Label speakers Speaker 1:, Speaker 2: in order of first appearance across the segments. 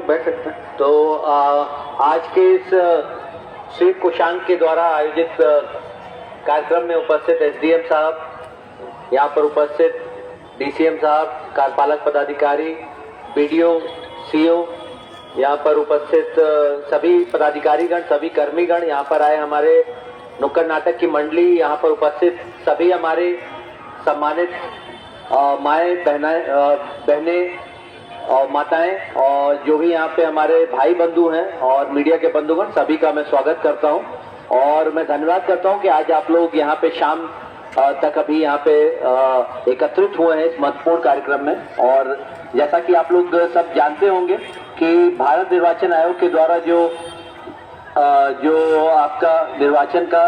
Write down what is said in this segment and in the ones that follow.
Speaker 1: बैठ सकते हैं। तो आज के इस श्री कुशांक के द्वारा आयोजित कार्यक्रम में उपस्थित एसडीएम साहब, यहाँ पर उपस्थित डीसीएम साहब, कार्यपालक पदाधिकारी, बीडीओ, सीओ, यहाँ पर उपस्थित सभी पदाधिकारीगण, सभी कर्मीगण, यहाँ पर आए हमारे नुक्कड़ नाटक की मंडली, यहाँ पर उपस्थित सभी हमारे सम्मानित माएँ, बहनें और माताएं, और जो भी यहाँ पे हमारे भाई बंधु हैं और मीडिया के बंधुगण, सभी का मैं स्वागत करता हूँ और मैं धन्यवाद करता हूँ कि आज आप लोग यहाँ पे शाम तक अभी यहाँ पे एकत्रित हुए हैं इस महत्वपूर्ण कार्यक्रम में। और जैसा कि आप लोग सब जानते होंगे कि भारत निर्वाचन आयोग के द्वारा जो आपका निर्वाचन का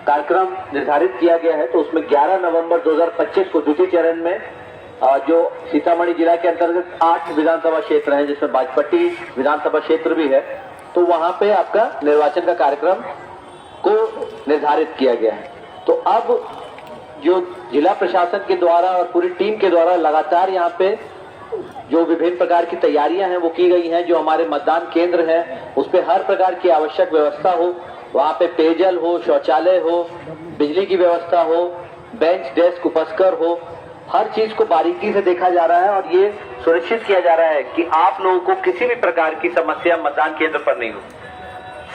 Speaker 1: कार्यक्रम निर्धारित किया गया है, तो उसमें 11 नवंबर 2025 को द्वितीय चरण में जो सीतामढ़ी जिला के अंतर्गत 8 विधानसभा क्षेत्र हैं, जिसमें बाजपट्टी विधानसभा क्षेत्र भी है, तो वहां पे आपका निर्वाचन का कार्यक्रम को निर्धारित किया गया है। तो अब जो जिला प्रशासन के द्वारा और पूरी टीम के द्वारा लगातार यहाँ पे जो विभिन्न प्रकार की तैयारियां हैं वो की गई हैं। जो हमारे मतदान केंद्र हैं उस पे हर प्रकार की आवश्यक व्यवस्था हो, वहाँ पे पेयजल हो, शौचालय हो, बिजली की व्यवस्था हो, बेंच डेस्क उपस्कर हो, हर चीज को बारीकी से देखा जा रहा है और ये सुनिश्चित किया जा रहा है कि आप लोगों को किसी भी प्रकार की समस्या मतदान केंद्र पर नहीं हो।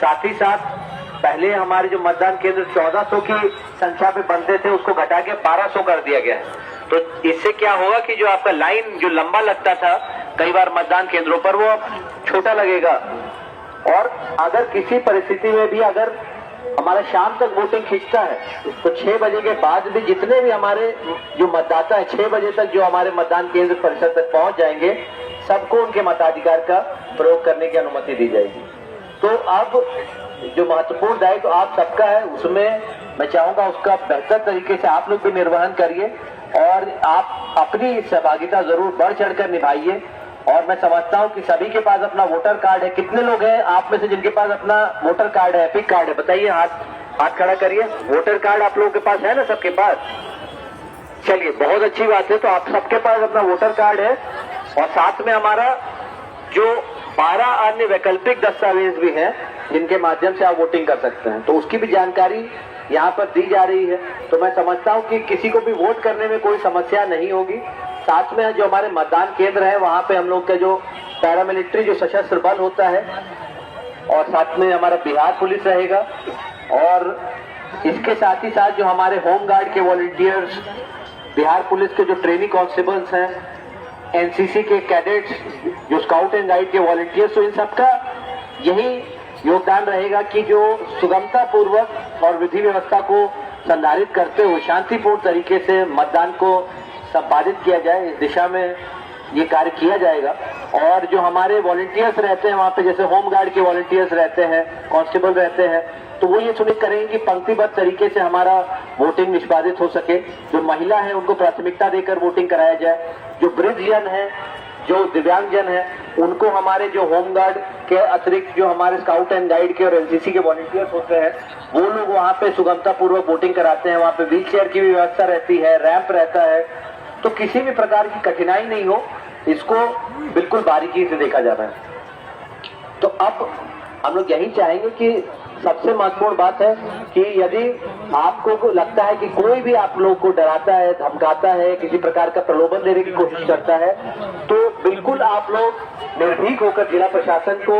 Speaker 1: साथ ही साथ पहले हमारे जो मतदान केंद्र 1400 की संख्या पे बनते थे, उसको घटा के 1200 कर दिया गया है। तो इससे क्या होगा कि जो आपका लाइन जो लंबा लगता था कई बार मतदान केंद्रों पर, वो छोटा लगेगा। और अगर किसी परिस्थिति में भी अगर हमारा शाम तक वोटिंग खींचता है तो 6 बजे के बाद भी जितने भी हमारे जो मतदाता है 6 बजे तक जो हमारे मतदान केंद्र परिसर तक पहुंच जाएंगे, सबको उनके मताधिकार का प्रयोग करने की अनुमति दी जाएगी। तो अब जो महत्वपूर्ण दायित्व आप सबका है, उसमें मैं चाहूंगा उसका बेहतर तरीके से आप लोग भी निर्वहन करिए और आप अपनी सहभागिता जरूर बढ़ चढ़कर निभाइए। और मैं समझता हूं कि सभी के पास अपना वोटर कार्ड है। कितने लोग हैं आप में से जिनके पास अपना वोटर कार्ड है, एपिक कार्ड है? बताइए, हाथ खड़ा करिए। वोटर कार्ड आप लोगों के पास है ना? सबके पास? चलिए, बहुत अच्छी बात है। तो आप सबके पास अपना वोटर कार्ड है और साथ में हमारा जो 12 अन्य वैकल्पिक दस्तावेज भी हैं जिनके माध्यम से आप वोटिंग कर सकते हैं, तो उसकी भी जानकारी यहाँ पर दी जा रही है। तो मैं समझता हूँ कि किसी को भी वोट करने में कोई समस्या नहीं होगी। साथ में जो हमारे मतदान केंद्र है वहाँ पे हम लोग का जो पैरामिलिट्री जो सशस्त्र बल होता है और साथ में हमारा बिहार पुलिस रहेगा, और इसके साथ ही साथ जो हमारे होम गार्ड के वॉलंटियर्स, बिहार पुलिस के जो ट्रेनिंग कांस्टेबल्स हैं, एनसीसी के कैडेट्स, जो स्काउट एंड गाइड के वॉलंटियर्स, तो इन सबका यही योगदान रहेगा कि जो सुगमता पूर्वक और विधि व्यवस्था को संधारित करते हुए शांतिपूर्ण तरीके से मतदान को संपादित किया जाए, इस दिशा में ये कार्य किया जाएगा। और जो हमारे वॉलंटियर्स रहते हैं वहाँ पे, जैसे होम गार्ड के वॉलंटियर्स रहते हैं, कांस्टेबल रहते हैं, तो वो ये सुनिश्चित करेंगे कि पंक्तिबद्ध तरीके से हमारा वोटिंग निष्पादित हो सके। जो महिला है उनको प्राथमिकता देकर वोटिंग कराया जाए। जो वृद्धजन है, जो दिव्यांगजन है, उनको हमारे जो होम गार्ड के अतिरिक्त जो हमारे स्काउट एंड गाइड के और एनसीसी के वॉलंटियर्स होते हैं, वो लोग वहाँ पे सुगमता पूर्वक वोटिंग कराते हैं। वहाँ पे व्हील चेयर की भी व्यवस्था रहती है, रैंप रहता है, तो किसी भी प्रकार की कठिनाई नहीं हो, इसको बिल्कुल बारीकी से देखा जा रहा है। तो अब हम लोग यही चाहेंगे कि सबसे महत्वपूर्ण बात है कि यदि आपको लगता है कि कोई भी आप लोग को डराता है, धमकाता है, किसी प्रकार का प्रलोभन देने की कोशिश करता है, तो बिल्कुल आप लोग निर्भीक होकर जिला प्रशासन को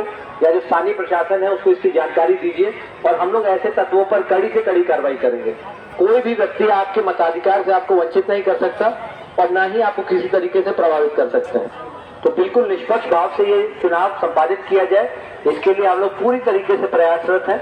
Speaker 1: या जो स्थानीय प्रशासन है उसको इसकी जानकारी दीजिए और हम लोग ऐसे तत्वों पर कड़ी से कड़ी कार्रवाई करेंगे। कोई भी व्यक्ति आपके मताधिकार से आपको वंचित नहीं कर सकता और न ही आपको किसी तरीके से प्रभावित कर सकते हैं। तो बिल्कुल निष्पक्ष भाव से ये चुनाव संपादित किया जाए, इसके लिए हम लोग पूरी तरीके से प्रयासरत हैं।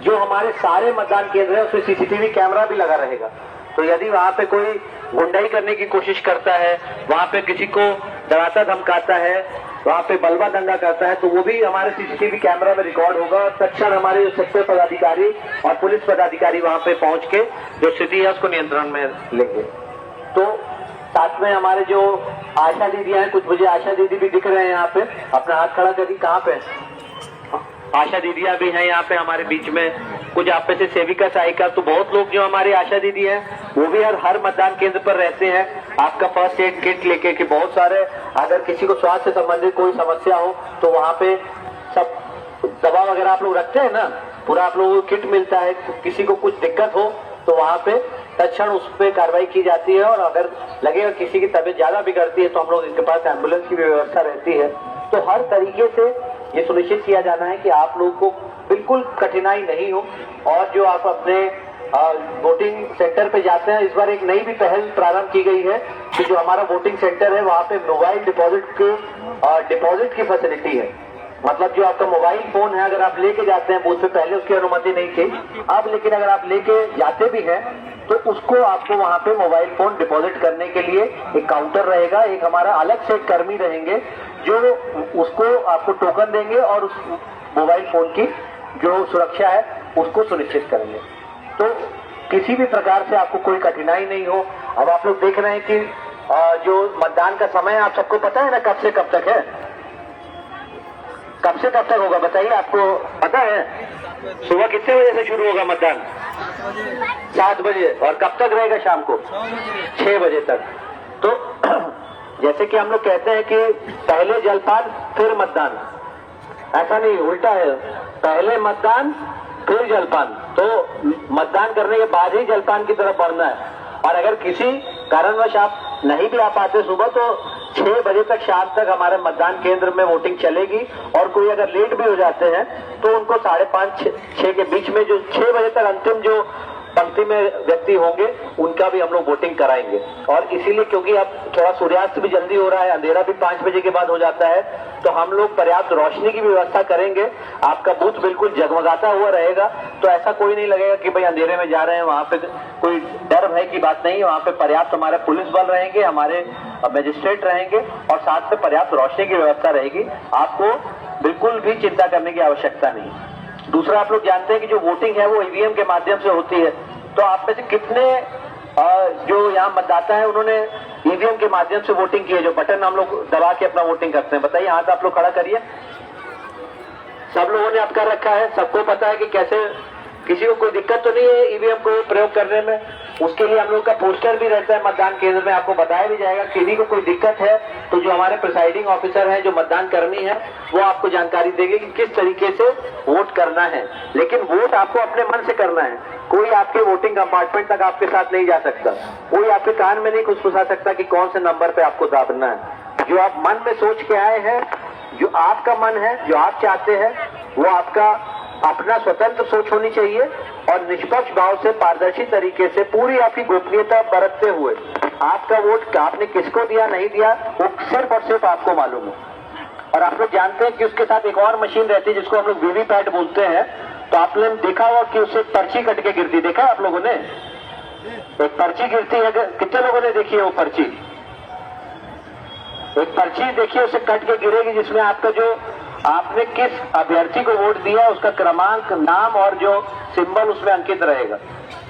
Speaker 1: जो हमारे सारे मतदान केंद्र है उसमें सीसीटीवी कैमरा भी लगा रहेगा, तो यदि वहाँ पे कोई गुंडाई करने की कोशिश करता है, वहाँ पे किसी को डराता धमकाता है, वहाँ पे बलवा दंगा करता है, तो वो भी हमारे सीसीटीवी कैमरा में रिकॉर्ड होगा और तत्क्षण हमारे सेक्टर पदाधिकारी और पुलिस पदाधिकारी वहाँ पे पहुँच के जो स्थिति है उसको नियंत्रण में लेंगे। तो साथ में हमारे जो आशा दीदी हैं, कुछ मुझे आशा दीदी भी दिख रहे हैं यहाँ पे, अपना हाथ खड़ा करिए। कहाँ पे आशा दीदियां भी हैं यहाँ पे हमारे बीच में? कुछ आप में से सेविका सहायिका, तो बहुत लोग जो हमारे आशा दीदी हैं वो भी हर मतदान केंद्र पर रहते हैं आपका फर्स्ट एड किट लेके, कि बहुत सारे अगर किसी को स्वास्थ्य से संबंधित कोई समस्या हो तो वहाँ पे सब दवा वगैरह आप लोग रखते हैं ना, पूरा आप लोगों को किट मिलता है। किसी को कुछ दिक्कत हो तो वहाँ पे तत्क्षण उस पर कार्रवाई की जाती है, और अगर लगेगा किसी की तबीयत ज्यादा बिगड़ती है तो हम लोग इनके पास एम्बुलेंस की भी व्यवस्था रहती है। तो हर तरीके से ये सुनिश्चित किया जाना है कि आप लोगों को बिल्कुल कठिनाई नहीं हो। और जो आप अपने वोटिंग सेंटर पे जाते हैं, इस बार एक नई भी पहल प्रारंभ की गई है कि जो हमारा वोटिंग सेंटर है वहाँ पे मोबाइल डिपॉजिट की फैसिलिटी है। मतलब जो आपका मोबाइल फोन है, अगर आप लेके जाते हैं बूथ पे, पहले उसकी अनुमति नहीं थी, अब लेकिन अगर आप लेके जाते भी हैं तो उसको आपको वहाँ पे मोबाइल फोन डिपॉजिट करने के लिए एक काउंटर रहेगा, एक हमारा अलग से कर्मी रहेंगे जो उसको आपको टोकन देंगे और उस मोबाइल फोन की जो सुरक्षा है उसको सुनिश्चित करेंगे। तो किसी भी प्रकार से आपको कोई कठिनाई नहीं हो। अब आप लोग देख रहे हैं कि जो मतदान का समय आप सबको पता है ना, कब से कब तक है, कब से कब तक होगा बताइए, आपको पता है? सुबह कितने बजे से शुरू होगा मतदान? 7 बजे। और कब तक रहेगा? शाम को 6 बजे तक। तो जैसे कि हम लोग कहते हैं कि पहले जलपान फिर मतदान, ऐसा नहीं, उल्टा है, पहले मतदान फिर जलपान। तो मतदान करने के बाद ही जलपान की तरफ बढ़ना है। और अगर किसी कारणवश आप नहीं भी आ पाते सुबह, तो 6 बजे तक, शाम तक हमारे मतदान केंद्र में वोटिंग चलेगी। और कोई अगर लेट भी हो जाते हैं तो उनको 5:30 6 के बीच में, जो 6 बजे तक अंतिम जो पंक्ति में व्यक्ति होंगे, उनका भी हम लोग वोटिंग कराएंगे। और इसीलिए क्योंकि अब थोड़ा सूर्यास्त भी जल्दी हो रहा है, अंधेरा भी 5 बजे के बाद हो जाता है, तो हम लोग पर्याप्त रोशनी की भी व्यवस्था करेंगे। आपका बूथ बिल्कुल जगमगाता हुआ रहेगा, तो ऐसा कोई नहीं लगेगा कि भाई अंधेरे में जा रहे हैं, वहाँ पे कोई डर भय की बात नहीं है। वहाँ पे पर्याप्त हमारे पुलिस बल रहेंगे, हमारे मजिस्ट्रेट रहेंगे, और साथ में पर्याप्त रोशनी की व्यवस्था रहेगी। आपको बिल्कुल भी चिंता करने की आवश्यकता नहीं। दूसरा, आप लोग जानते हैं कि जो वोटिंग है वो ईवीएम के माध्यम से होती है। तो आप में से कितने जो यहाँ मतदाता है उन्होंने ईवीएम के माध्यम से वोटिंग की है? जो बटन हम लोग दबा के अपना वोटिंग करते हैं, बताइए, हाथ आप लोग खड़ा करिए। सब लोगों ने अब कर रखा है, सबको पता है कि कैसे, किसी को कोई दिक्कत तो नहीं है ईवीएम को प्रयोग करने में? उसके लिए हम लोग का पोस्टर भी रहता है मतदान केंद्र में, आपको बताया भी जाएगा। किसी को कोई दिक्कत है तो जो हमारे प्रिसाइडिंग ऑफिसर हैं, जो मतदान कर्मी है, वो आपको जानकारी देंगे कि किस तरीके से वोट करना है। लेकिन वोट आपको अपने मन से करना है। कोई आपके वोटिंग कंपार्टमेंट तक आपके साथ नहीं जा सकता, कोई आपके कान में नहीं घुसघुसा सकता कि कौन से नंबर पे आपको दाबना है। जो आप मन में सोच के आए हैं, जो आपका मन है, जो आप चाहते हैं, वो आपका अपना स्वतंत्र सोच होनी चाहिए। और निष्पक्ष भाव से, पारदर्शी तरीके से, पूरी आपकी गोपनीयता बरतते हुए आपका वोट आपने किसको दिया, नहीं दिया, वो सिर्फ और सिर्फ आपको मालूम है। और आप लोग जानते हैं कि उसके साथ एक और मशीन रहती है जिसको हम लोग वीवीपैट बोलते हैं। तो आपने देखा होगा कि उससे पर्ची कट के गिरती, देखा आप लोगों ने? एक पर्ची गिरती है, कितने लोगों ने देखी है वो पर्ची? एक पर्ची देखिए, उसे कट के गिरेगी, जिसमें आपका जो आपने किस अभ्यर्थी को वोट दिया, उसका क्रमांक, नाम और जो सिंबल उसमें अंकित रहेगा।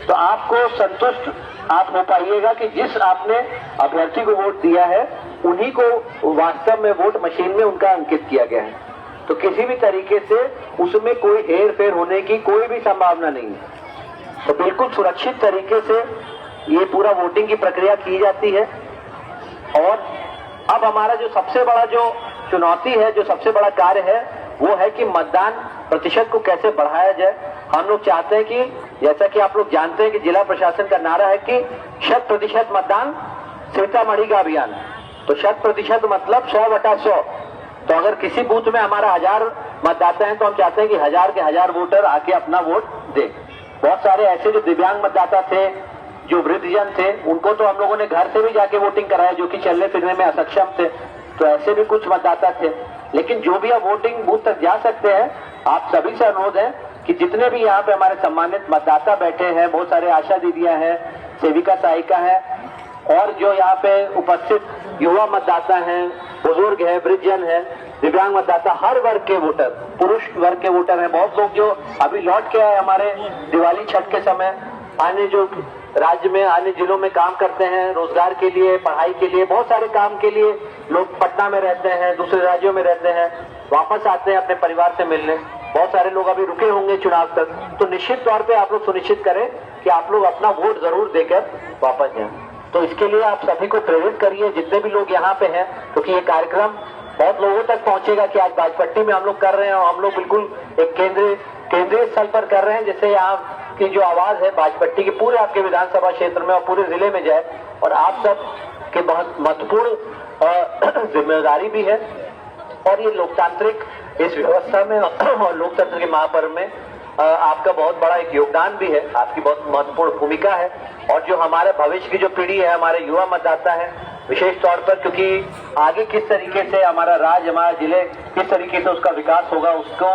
Speaker 1: तो आपको संतुष्ट आप हो पाइएगा कि जिस आपने अभ्यर्थी को वोट दिया है, उन्हीं को वास्तव में वोट मशीन में उनका अंकित किया गया है। तो किसी भी तरीके से उसमें कोई हेर फेर होने की कोई भी संभावना नहीं है। तो बिल्कुल सुरक्षित तरीके से ये पूरा वोटिंग की प्रक्रिया की जाती है। और अब हमारा जो सबसे बड़ा जो चुनौती है, जो सबसे बड़ा कार्य है, वो है कि मतदान प्रतिशत को कैसे बढ़ाया जाए। हम लोग चाहते हैं कि, जैसा कि आप लोग जानते हैं कि जिला प्रशासन का नारा है कि 100% मतदान सीतामढ़ी का अभियान। तो 100% मतलब 100/100। तो अगर किसी बूथ में हमारा 1000 मतदाता हैं तो हम चाहते हैं कि 1000 के 1000 वोटर आके अपना वोट दें। बहुत सारे ऐसे जो दिव्यांग मतदाता थे, जो वृद्धजन थे, उनको तो हम लोगों ने घर से भी जाके वोटिंग कराया, जो कि चलने फिरने में असक्षम थे। तो ऐसे भी कुछ मतदाता थे। लेकिन जो भी आप वोटिंग बूथ तक जा सकते हैं, आप सभी से अनुरोध है कि जितने भी यहाँ पे हमारे सम्मानित मतदाता बैठे हैं, बहुत सारे आशा दीदियां हैं, सेविका सहायिका है, और जो यहाँ पे उपस्थित युवा मतदाता हैं, बुजुर्ग है, वृद्धजन है, दिव्यांग मतदाता, हर वर्ग के वोटर, पुरुष वर्ग के वोटर हैं। बहुत लोग जो अभी लौट के आए हमारे दिवाली छठ के समय, अन्य जो राज्य में, अन्य जिलों में काम करते हैं, रोजगार के लिए, पढ़ाई के लिए, बहुत सारे काम के लिए लोग पटना में रहते हैं, दूसरे राज्यों में रहते हैं, वापस आते हैं अपने परिवार से मिलने। बहुत सारे लोग अभी रुके होंगे चुनाव तक। तो निश्चित तौर पे आप लोग सुनिश्चित करें कि आप लोग अपना वोट जरूर देकर वापस जाएं। तो इसके लिए आप सभी को प्रेरित करिए, जितने भी लोग यहाँ पे हैं, क्योंकि ये कार्यक्रम बहुत लोगों तक पहुंचेगा कि आज बाजपट्टी में हम लोग कर रहे हैं और हम लोग बिल्कुल एक केंद्रीय स्थल पर कर रहे हैं, जिससे यहाँ की जो आवाज है बाजपट्टी की पूरे आपके विधानसभा क्षेत्र में और पूरे जिले में जाए। और आप सब के बहुत महत्वपूर्ण जिम्मेदारी भी है और ये लोकतांत्रिक इस व्यवस्था में और लोकतंत्र के महापर्व में आपका बहुत बड़ा एक योगदान भी है, आपकी बहुत महत्वपूर्ण भूमिका है। और जो हमारे भविष्य की जो पीढ़ी है, हमारे युवा मतदाता है विशेष तौर पर, क्योंकि आगे किस तरीके से हमारा राज्य, हमारा जिले किस तरीके से उसका विकास होगा, उसको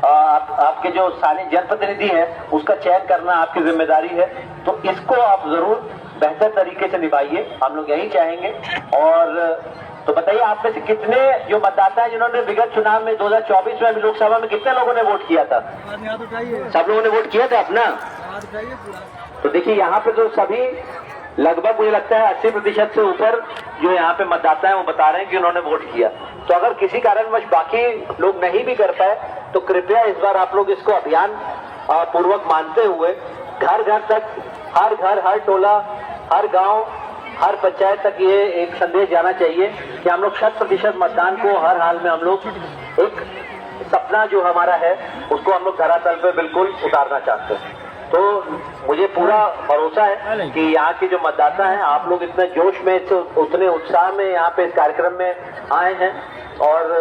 Speaker 1: आपके जो सारे जनप्रतिनिधि हैं उसका चयन करना आपकी जिम्मेदारी है। तो इसको आप जरूर बेहतर तरीके से निभाइए, हम लोग यही चाहेंगे। और तो बताइए, आप में से कितने जो मतदाता हैं जिन्होंने विगत चुनाव में 2024 में लोकसभा में कितने लोगों ने वोट किया था? सब लोगों ने वोट किया था अपना? तो देखिए यहाँ पे तो सभी लगभग मुझे लगता है 80% से ऊपर जो यहाँ पे मतदाता हैं वो बता रहे हैं कि उन्होंने वोट किया। तो अगर किसी कारणवश बाकी लोग नहीं भी कर पाए तो कृपया इस बार आप लोग इसको अभियान पूर्वक मानते हुए घर घर तक, हर घर, हर टोला, हर गांव, हर पंचायत तक ये एक संदेश जाना चाहिए कि हम लोग 100% मतदान को हर हाल में हम लोग एक सपना जो हमारा है उसको हम लोग धरातल पे बिल्कुल उतारना चाहते हैं। तो मुझे पूरा भरोसा है कि यहाँ के जो मतदाता हैं, आप लोग इतने जोश में, उतने उत्साह में यहाँ पे इस कार्यक्रम में आए हैं और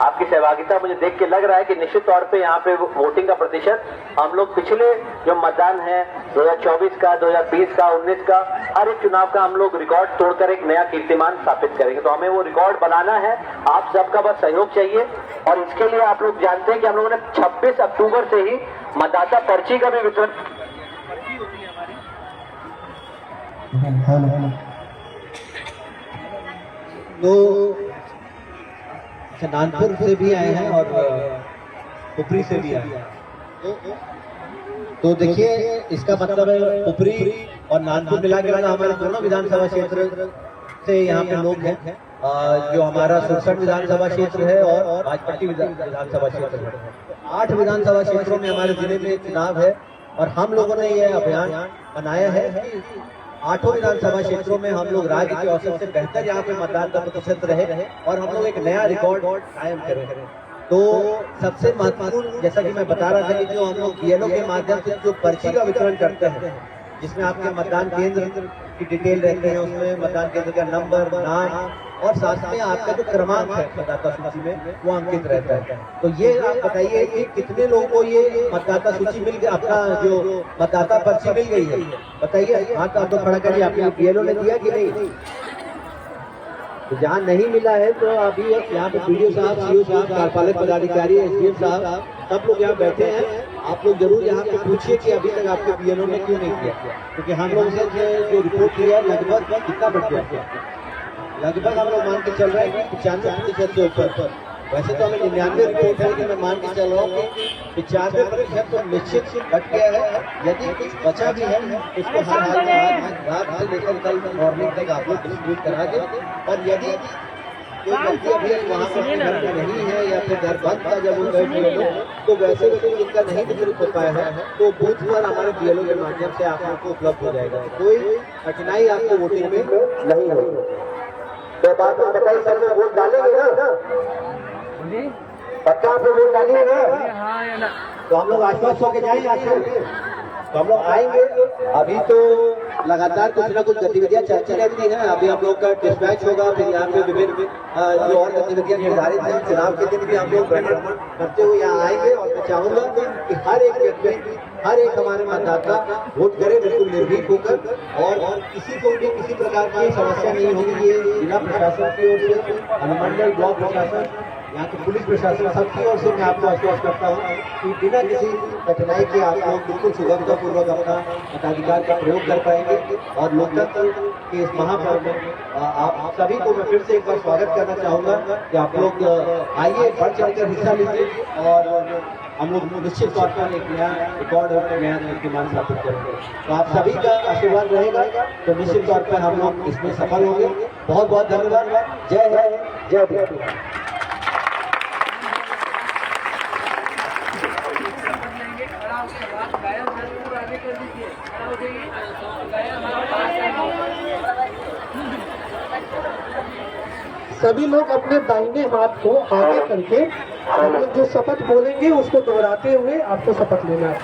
Speaker 1: आपकी सहभागिता मुझे देख के लग रहा है कि निश्चित तौर पे यहाँ पे वोटिंग का प्रतिशत हम लोग पिछले जो मतदान है 2024 का, 2020 का, 19 का, हर एक चुनाव का हम लोग रिकॉर्ड तोड़कर एक नया कीर्तिमान स्थापित करेंगे। तो हमें वो रिकॉर्ड बनाना है, आप सबका बस सहयोग चाहिए। और इसके लिए आप लोग जानते हैं कि हम लोगों ने 26 अक्टूबर से ही मतदाता पर्ची का भी वितरण।
Speaker 2: तो नानपुर से भी आए हैं और पुपरी से भी आए हैं। तो देखिए, इसका मतलब है पुपरी और नानपुर मिला के हमारे दोनों विधानसभा क्षेत्र से यहाँ पे लोग हैं। जो हमारा 67 विधानसभा क्षेत्र है और बाजपट्टी विधानसभा क्षेत्र है। 8 विधानसभा क्षेत्रों में हमारे जिले में चुनाव है और हम लोगों ने यह अभियान बनाया है कि 8 विधानसभा क्षेत्रों में हम लोग राज्य के औसत से बेहतर यहाँ पे मतदान का प्रतिशत रहे और हम लोग एक नया रिकॉर्ड कायम करें। तो सबसे महत्वपूर्ण, जैसा कि मैं बता रहा था, कि जो हम लोग बीएलओ के माध्यम से जो पर्ची का वितरण करते हैं, जिसमें आपके मतदान केंद्र की डिटेल रहती है, उसमें मतदान केंद्र का नंबर, नाम और साथ में आपका जो क्रमांक है मतदाता सूची में वो अंकित रहता है। तो ये आप बताइए कि कितने लोगों को ये मतदाता सूची मिल गई, अपना जो मतदाता पर्ची मिल गई है? बताइए, हाथ आप तो खड़ा करिए। आपके बीएलओ ने दिया कि नहीं? तो जहाँ नहीं मिला है तो अभी यहाँ पे बीडीओ साहब, सीओ साहब, कार्यपालक पदाधिकारी, एसडीएम साहब, सब लोग यहाँ बैठे हैं। आप लोग जरूर यहाँ पे पूछिए कि अभी तक आपके बीएलओ ने क्यों नहीं किया, क्योंकि हम लोग से जो रिपोर्ट किया है लगभग कितना बढ़ गया, लगभग हम लोग मान के चल रहे हैं कि 95% से ऊपर। वैसे तो हमें 99 रिपोर्ट है, लेकिन मैं मान के चल रहा हूँ कि 95% तो निश्चित घट गया है। यदि कुछ बचा भी है उसको हर हाल में रात से लेकर कल मॉर्निंग तक आप लोग डिस्ट्रीब्यूट करा दें। और यदि कोई गलती अभी वहाँ पर घर में नहीं है या फिर घर बंद था जब वो गए, तो वैसे भी जिनका नहीं वितरित हो पाया है तो बूथ पर हमारे बीएलओ के माध्यम से आप लोग को उपलब्ध हो जाएगा। कोई कठिनाई आपको वोटिंग में नहीं होगी। तो बात में बताइए, सर में वोट डालेंगे ना? पक्का आप वोट डालिए ना? तो हम लोग आश्वस्त होकर जाएंगे आज से, तो हम लोग आएंगे। अभी तो लगातार कुछ ना कुछ गतिविधियां चलती रहती हैं। अभी हम लोग का डिस्पैच होगा, फिर यहाँ पे विभिन्न जो और गतिविधियां निर्धारित हैं, चुनाव के दिन भी हम लोग भ्रमण करते हुए यहाँ आएंगे। और मैं चाहूंगा कि हर एक व्यक्ति, हर एक हमारे मतदाता वोट करे बिल्कुल निर्भीक होकर, और किसी को भी किसी प्रकार की समस्या नहीं होगी। ये जिला प्रशासन की ओर से, अनुमंडल, ब्लॉक प्रशासन, यहाँ के पुलिस प्रशासन, सबकी ओर से मैं आपको आश्वस्त करता हूँ कि बिना किसी कठिनाई के आप लोग बिल्कुल सुगमतापूर्वक अपना मताधिकार का प्रयोग कर पाएंगे। और लोकतंत्र के इस महापर्व में आप सभी को मैं फिर से एक बार स्वागत करना चाहूँगा कि आप लोग आइए, बढ़ चढ़कर हिस्सा लीजिए और हम लोग निश्चित तौर पर एक नया रिकॉर्ड और नया कीर्तिमान स्थापित करेंगे। तो आप सभी का आशीर्वाद रहेगा तो निश्चित तौर पर हम लोग इसमें सफल होंगे। बहुत बहुत धन्यवाद। जय हिंद, जय भारत।
Speaker 3: गाया कर दीजिए, सभी लोग अपने दाहिने हाथ को आगे करके हम लोग जो शपथ बोलेंगे उसको दोहराते हुए आपको शपथ लेना है।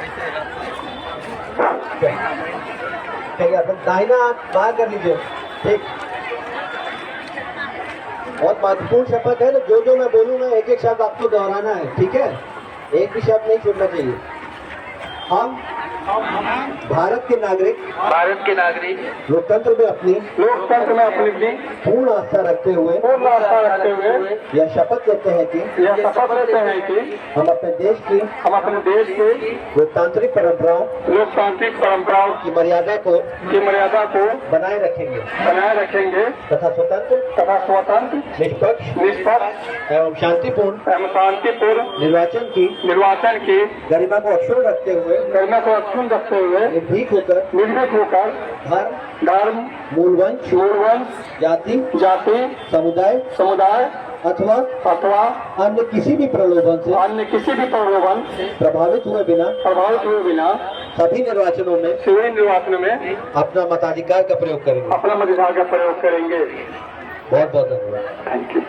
Speaker 2: ठीक है, अपन दाहिना हाथ बाहर कर लीजिए। ठीक, बहुत महत्वपूर्ण शपथ है, तो जो मैं बोलूंगा एक एक शब्द आपको दोहराना है, ठीक है? एक भी शब्द नहीं छूटना चाहिए। हम भारत के नागरिक लोकतंत्र में अपनी पूर्ण आस्था रखते हुए यह शपथ लेते हैं कि हम अपने देश की लोकतांत्रिक परंपराओं की मर्यादा को बनाए रखेंगे तथा स्वतंत्र निष्पक्ष एवं शांतिपूर्ण निर्वाचन की गरिमा को अक्षुण्ण रखते हुए निर्भीक होकर धर्म मूलवंश जाति समुदाय अथवा अन्य किसी भी प्रलोभन से प्रभावित हुए बिना सभी निर्वाचनों में अपना मताधिकार का प्रयोग करेंगे। बहुत बहुत धन्यवाद।
Speaker 4: Thank you.